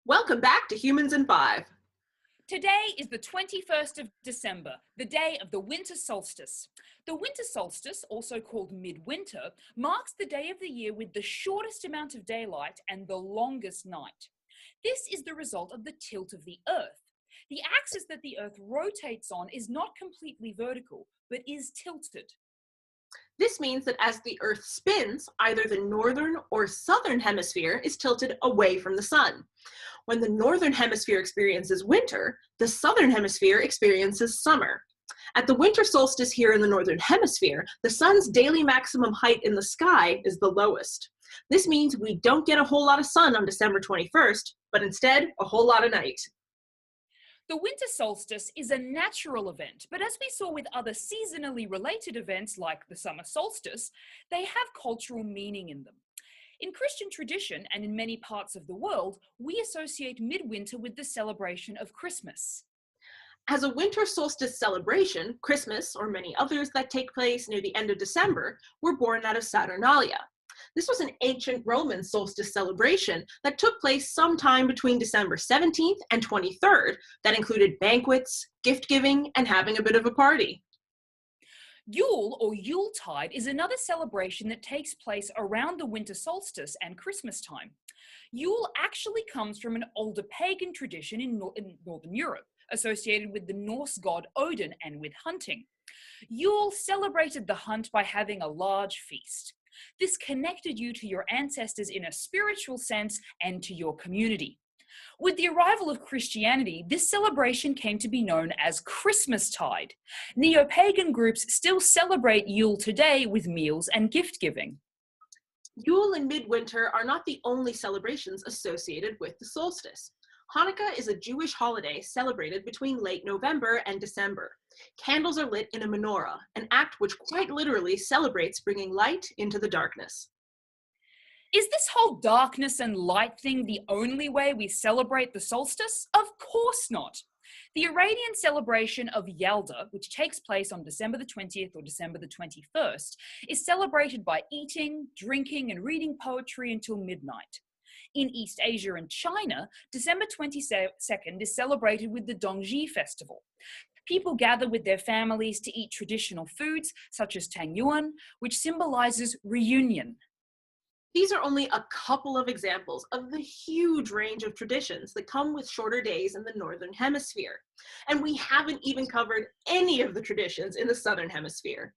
Welcome back to Humans in 5. Today is the 21st of December, the day of the winter solstice. The winter solstice, also called midwinter, marks the day of the year with the shortest amount of daylight and the longest night. This is the result of the tilt of the Earth. The axis that the Earth rotates on is not completely vertical, but is tilted. This means that as the Earth spins, either the northern or southern hemisphere is tilted away from the sun. When the northern hemisphere experiences winter, the southern hemisphere experiences summer. At the winter solstice here in the northern hemisphere, the sun's daily maximum height in the sky is the lowest. This means we don't get a whole lot of sun on December 21st, but instead a whole lot of night. The winter solstice is a natural event, but as we saw with other seasonally related events like the summer solstice, they have cultural meaning in them. In Christian tradition and in many parts of the world, we associate midwinter with the celebration of Christmas. As a winter solstice celebration, Christmas, or many others that take place near the end of December, were born out of Saturnalia. This was an ancient Roman solstice celebration that took place sometime between December 17th and 23rd that included banquets, gift-giving, and having a bit of a party. Yule or Yuletide is another celebration that takes place around the winter solstice and Christmas time. Yule actually comes from an older pagan tradition in Northern Europe, associated with the Norse god Odin and with hunting. Yule celebrated the hunt by having a large feast. This connected you to your ancestors in a spiritual sense and to your community. With the arrival of Christianity, this celebration came to be known as Christmastide. Neo-pagan groups still celebrate Yule today with meals and gift-giving. Yule and midwinter are not the only celebrations associated with the solstice. Hanukkah is a Jewish holiday celebrated between late November and December. Candles are lit in a menorah, an act which quite literally celebrates bringing light into the darkness. Is this whole darkness and light thing the only way we celebrate the solstice? Of course not. The Iranian celebration of Yalda, which takes place on December the 20th or December the 21st, is celebrated by eating, drinking, and reading poetry until midnight. In East Asia and China, December 22nd is celebrated with the Dongzhi Festival. People gather with their families to eat traditional foods such as tangyuan, which symbolizes reunion. These are only a couple of examples of the huge range of traditions that come with shorter days in the Northern Hemisphere. And we haven't even covered any of the traditions in the Southern Hemisphere.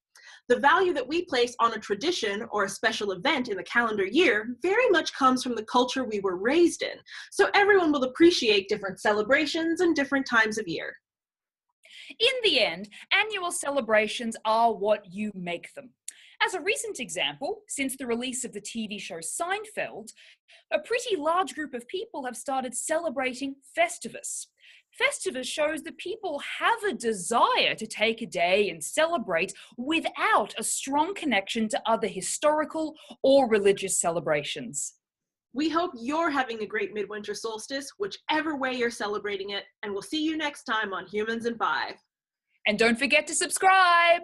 The value that we place on a tradition or a special event in the calendar year very much comes from the culture we were raised in, so everyone will appreciate different celebrations and different times of year. In the end, annual celebrations are what you make them. As a recent example, since the release of the TV show Seinfeld, a pretty large group of people have started celebrating Festivus. Festivus shows that people have a desire to take a day and celebrate without a strong connection to other historical or religious celebrations. We hope you're having a great midwinter solstice, whichever way you're celebrating it, and we'll see you next time on Humans in 5. And don't forget to subscribe!